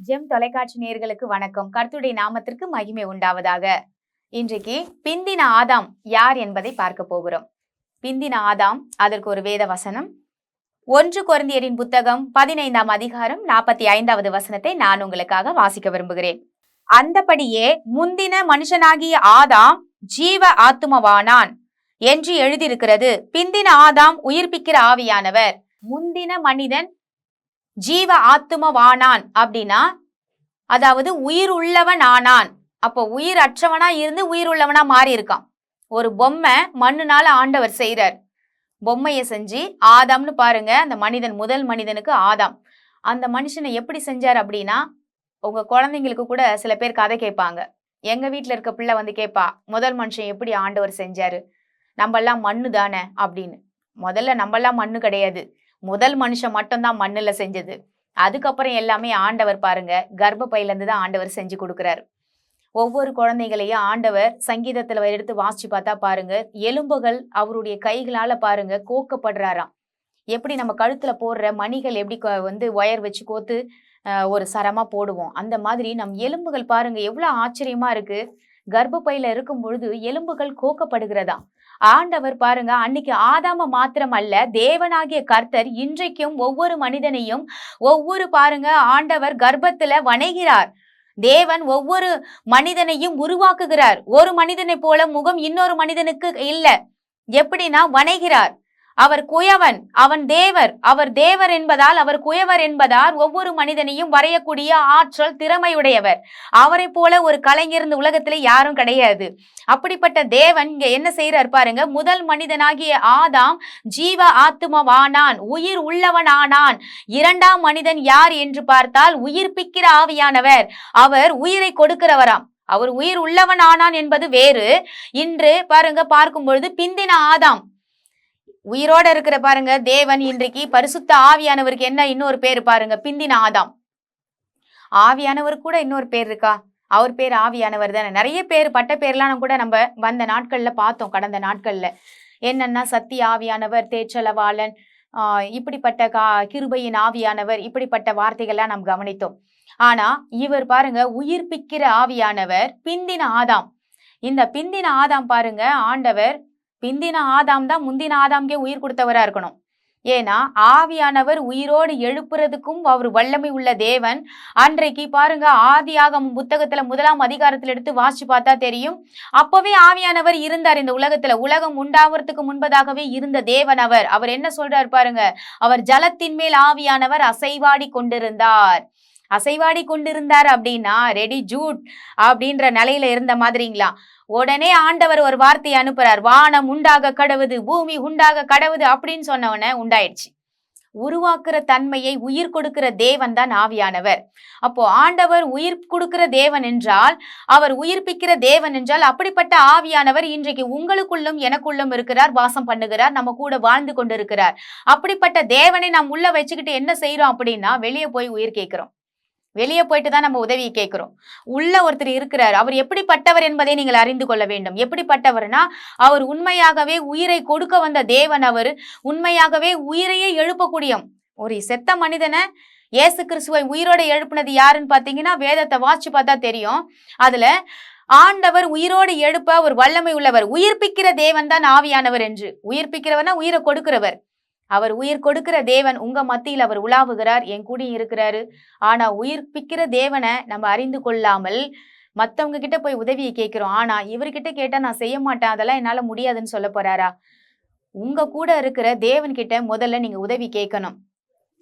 GeM தொலைக்காட்சி நேயர்களுக்கு வணக்கம். கர்த்தருடைய நாமத்திற்கு மகிமை உண்டாவதாக. இன்றைக்கு பிந்தின ஆதாம் யார் என்பதை பார்க்க போகிறோம். பிந்தின ஆதாம், அதற்கு ஒரு வேத வசனம். 1 கொரிந்தியரின் புத்தகம் 15ஆம் அதிகாரம் 45வது வசனத்தை நான் உங்களுக்காக வாசிக்க விரும்புகிறேன். அந்தபடியே முந்தின மனுஷனாகிய ஆதாம் ஜீவ ஆத்துமவானான் என்று எழுதியிருக்கிறது. பிந்தின ஆதாம் உயிர்ப்பிக்கிற ஆவியானவர். முந்தின மனிதன் ஜீவ ஆத்துமவானான் அப்படின்னா, அதாவது உயிர் உள்ளவன் ஆனான். அப்போ உயிர் அற்றவனா இருந்து உயிர் உள்ளவனா மாறி இருக்கான். ஒரு பொம்மை மண்ணுனால ஆண்டவர் செய்யறார். பொம்மையை செஞ்சு ஆதாம்னு பாருங்க, அந்த மனிதன், முதல் மனிதனுக்கு ஆதாம். அந்த மனுஷனை எப்படி செஞ்சார் அப்படின்னா, உங்க குழந்தைங்களுக்கு கூட சில பேர் கதை கேட்பாங்க. எங்க வீட்டுல இருக்க பிள்ளை வந்து கேட்பா, முதல் மனுஷன் எப்படி ஆண்டவர் செஞ்சாரு, நம்மெல்லாம் மண்ணு தானே அப்படின்னு. முதல்ல நம்மெல்லாம் மண்ணு கிடையாது, முதல் மனுஷன் மட்டும்தான் மண்ணுல செஞ்சது. அதுக்கப்புறம் எல்லாமே ஆண்டவர் பாருங்க, கர்ப்ப பையில இருந்து தான் ஆண்டவர் செஞ்சு கொடுக்குறாரு. ஒவ்வொரு குழந்தைகளையும் ஆண்டவர் சங்கீதத்துல எடுத்து வாசிச்சு பார்த்தா பாருங்க, எலும்புகள் அவருடைய கைகளால பாருங்க கோக்கப்படுறாராம். எப்படி நம்ம கழுத்துல போடுற மணிகள் எப்படி ஒயர் வச்சு கோத்து ஒரு சரமா போடுவோம், அந்த மாதிரி நம் எலும்புகள் பாருங்க எவ்வளவு ஆச்சரியமா இருக்கு. கர்ப்ப பையில இருக்கும் பொழுது எலும்புகள் கோக்கப்படுகிறதா. ஆண்டவர் பாருங்க, அன்னைக்கு ஆதாம மாத்திரம் அல்ல, தேவனாகிய கர்த்தர் இன்றைக்கும் ஒவ்வொரு மனிதனையும் ஒவ்வொரு பாருங்க ஆண்டவர் கர்ப்பத்துல வணைகிறார். தேவன் ஒவ்வொரு மனிதனையும் உருவாக்குகிறார். ஒரு மனிதனை போல முகம் இன்னொரு மனிதனுக்கு இல்ல. எப்படின்னா வணைகிறார். அவர் குயவன், அவன் தேவர். அவர் தேவர் என்பதால், அவர் குயவர் என்பதால் ஒவ்வொரு மனிதனையும் வரையக்கூடிய ஆற்றல், திறமையுடையவர். அவரை போல ஒரு கலைஞர் இந்த உலகத்துல யாரும் கிடையாது. அப்படிப்பட்ட தேவன் இங்க என்ன செய்யறார் பாருங்க, முதல் மனிதனாகிய ஆதாம் ஜீவ ஆத்துமவானான், உயிர் உள்ளவன் ஆனான். இரண்டாம் மனிதன் யார் என்று பார்த்தால் உயிர்ப்பிக்கிற ஆவியானவர். அவர் உயிரை கொடுக்கிறவராம். அவர் உயிர் உள்ளவன் ஆனான் என்பது வேறு. இன்று பாருங்க பார்க்கும் பொழுது பிந்தின ஆதாம், உயிரோட இருக்கிற பாருங்க தேவன், இன்றைக்கு பரிசுத்த ஆவியானவருக்கு என்ன இன்னொரு பேரு பாருங்க, பிந்தின ஆதாம். ஆவியானவர் கூட இன்னொரு பேர் இருக்கா? அவர் பேர் ஆவியானவர் தானே. நிறைய பேர் பட்ட பேர்லாம் கூட நம்ம வந்த நாட்கள்ல பார்த்தோம். கடந்த நாட்கள்ல என்னன்னா, சத்திய ஆவியானவர், தேற்றலவாளன், இப்படிப்பட்ட கிருபையின் ஆவியானவர், இப்படிப்பட்ட வார்த்தைகள்லாம் நாம் கவனித்தோம். ஆனா இவர் பாருங்க உயிர்ப்பிக்கிற ஆவியானவர், பிந்தின ஆதாம். இந்த பிந்தின ஆதாம் பாருங்க, ஆண்டவர் பிந்தின ஆதாம் தான் முந்தின ஆதாம்கே உயிர் கொடுத்தவரா இருக்கணும். ஏன்னா ஆவியானவர் உயிரோடு எழுப்புறதுக்கும் அவர் வல்லமை உள்ள தேவன். அன்றைக்கு பாருங்க ஆதியாகமம் புத்தகத்துல 1ஆம் அதிகாரத்துல எடுத்து வாசிச்சு பார்த்தா தெரியும், அப்பவே ஆவியானவர் இருந்தார் இந்த உலகத்துல. உலகம் உண்டாவதுக்கு முன்பதாகவே இருந்த தேவன் அவர். அவர் என்ன சொல்றார் பாருங்க, அவர் ஜலத்தின் மேல் ஆவியானவர் அசைவாடி கொண்டிருந்தார். அசைவாடி கொண்டிருந்தார் அப்படின்னா ரெடி ஜூட் அப்படின்ற நிலையில இருந்த மாதிரிங்களா. உடனே ஆண்டவர் ஒரு வார்த்தையை அனுப்புறார், வானம் உண்டாக கடவுது, பூமி உண்டாக கடவுது அப்படின்னு சொன்னவன உண்டாயிடுச்சு. உருவாக்குற தன்மையை, உயிர் கொடுக்கிற தேவன் தான் ஆவியானவர். அப்போ ஆண்டவர் உயிர் கொடுக்கிற தேவன் என்றால், அவர் உயிர்ப்பிக்கிற தேவன் என்றால், அப்படிப்பட்ட ஆவியானவர் இன்றைக்கு உங்களுக்குள்ளும் எனக்குள்ளும் இருக்கிறார், வாசம் பண்ணுகிறார், நம்ம கூட வாழ்ந்து கொண்டு இருக்கிறார். அப்படிப்பட்ட தேவனை நாம் உள்ள வச்சுக்கிட்டு என்ன செய்யறோம் அப்படின்னா, வெளியே போய் உயிர் கேட்கிறோம். வெளியே போயிட்டு தான் நம்ம உதவி கேட்கிறோம். உள்ள ஒருத்தர் இருக்கிறார். அவர் எப்படிப்பட்டவர் என்பதை நீங்கள் அறிந்து கொள்ள வேண்டும். எப்படிப்பட்டவர்னா, அவர் உண்மையாகவே உயிரை கொடுக்க வந்த தேவன். அவர் உண்மையாகவே உயிரையே எழுப்பக்கூடிய ஒரு செத்த மனிதனை இயேசு கிறிஸ்துவை உயிரோட எழுப்புனது யாருன்னு பாத்தீங்கன்னா, வேதத்தை வாசிச்சு பார்த்தா தெரியும். அதுல ஆண்டவர் உயிரோடு எழுப்ப ஒரு வல்லமை உள்ளவர். உயிர்ப்பிக்கிற தேவன் தான் ஆவியானவர் என்று. உயிர்ப்பிக்கிறவர்னா உயிரை கொடுக்கிறவர். அவர் உயிர் கொடுக்கிற தேவன் உங்க மத்தியில் அவர் உலாவுகிறார், என் கூடி இருக்கிறாரு. ஆனா உயிர்ப்பிக்கிற தேவனை நம்ம அறிந்து கொள்ளாமல் மத்தவங்க கிட்ட போய் உதவியை கேட்கிறோம். ஆனா இவர்கிட்ட கேட்டா நான் செய்ய மாட்டேன், அதெல்லாம் என்னால முடியாதுன்னு சொல்ல போறாரா? உங்க கூட இருக்கிற தேவன் கிட்ட முதல்ல நீங்க உதவி கேட்கணும்.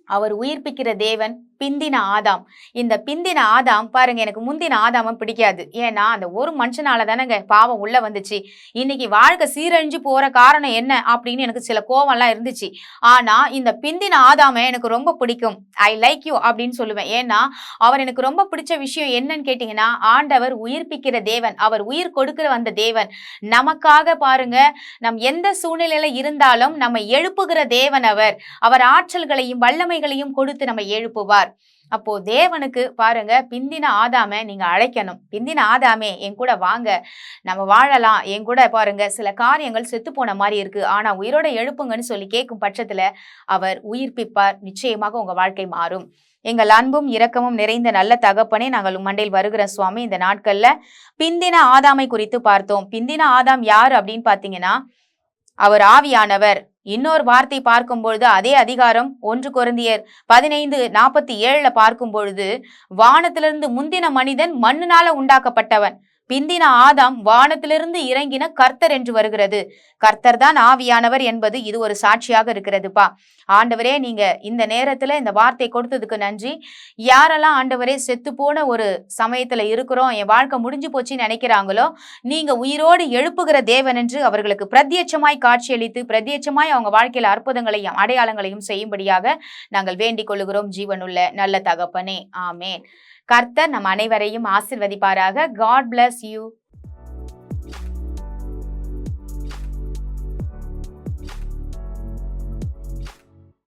அவர் உயிர்ப்பிக்கிற தேவன் பிந்தின ஆதாம். இந்த பிந்தின ஆதாம் பாருங்க, எனக்கு முந்தின ஆதாம பிடிக்காது. ஏன்னா அந்த ஒரு மனுஷனால தானேங்க பாவம் உள்ள வந்துச்சு. இன்னைக்கு வாழ்க்கை சீரழிஞ்சு போற காரணம் என்ன அப்படின்னு எனக்கு சில கோவம்லாம் இருந்துச்சு. ஆனா இந்த பிந்தின ஆதாம எனக்கு ரொம்ப பிடிக்கும். ஐ லைக் யூ அப்படின்னு சொல்லுவேன். ஏன்னா அவர் எனக்கு ரொம்ப பிடிச்ச விஷயம் என்னன்னு கேட்டீங்கன்னா, ஆண்டவர் உயிர்ப்பிக்கிற தேவன், அவர் உயிர் கொடுக்கிற வந்த தேவன். நமக்காக பாருங்க, நம் எந்த சூழ்நிலையில இருந்தாலும் நம்ம எழுப்புகிற தேவன் அவர். அவர் ஆற்றல்களையும் வல்லமைகளையும் கொடுத்து நம்ம எழுப்புவார். அப்போ தேவனுக்கு பாருங்க, பிந்தின ஆதாமை நீங்க அழைக்கணும். பிந்தின ஆதாமே என் கூட வாங்க, நம்ம வாழலாம், என் கூட பாருங்க சில காரியங்கள் செத்து போன மாதிரி இருக்கு, ஆனா உயிரோட எழுப்புங்கன்னு சொல்லி கேட்கும் பட்சத்துல அவர் உயிர்ப்பிப்பார். நிச்சயமாக உங்க வாழ்க்கை மாறும். எங்கள் அன்பும் இரக்கமும் நிறைந்த நல்ல தகப்பனே, நாங்கள் மண்டையில் வருகிற சுவாமி. இந்த நாட்கள்ல பிந்தின ஆதாமை குறித்து பார்த்தோம். பிந்தின ஆதாம் யாரு அப்படின்னு பாத்தீங்கன்னா, அவர் ஆவியானவர். இன்னொரு வார்த்தை பார்க்கும் பொழுது அதே அதிகாரம் 1 கொரிந்தியர் 15:47 பார்க்கும் பொழுது, வானத்திலிருந்து முந்தின மனிதன் மண்ணினால உண்டாக்கப்பட்டவன், பிந்தின ஆதாம் வானத்திலிருந்து இறங்கின கர்த்தர் என்று வருகிறது. கர்த்தர் தான் ஆவியானவர் என்பது இது ஒரு சாட்சியாக இருக்கிறதுப்பா. ஆண்டவரே, நீங்க இந்த நேரத்துல இந்த வார்த்தை கொடுத்ததுக்கு நன்றி. யாரெல்லாம் ஆண்டவரே செத்து போன ஒரு சமயத்துல இருக்கிறோம், என் வாழ்க்கை முடிஞ்சு போச்சுன்னு நினைக்கிறாங்களோ, நீங்க உயிரோடு எழுப்புகிற தேவன் என்று அவர்களுக்கு பிரத்யட்சமாய் காட்சியளித்து பிரத்யட்சமாய் அவங்க வாழ்க்கையில அற்புதங்களையும் அடையாளங்களையும் செய்யும்படியாக நாங்கள் வேண்டிக் கொள்ளுகிறோம். ஜீவனுள்ள நல்ல தகப்பனே, ஆமேன். கர்த்தர் நம் அனைவரையும் ஆசீர்வதிப்பாராக. God bless you.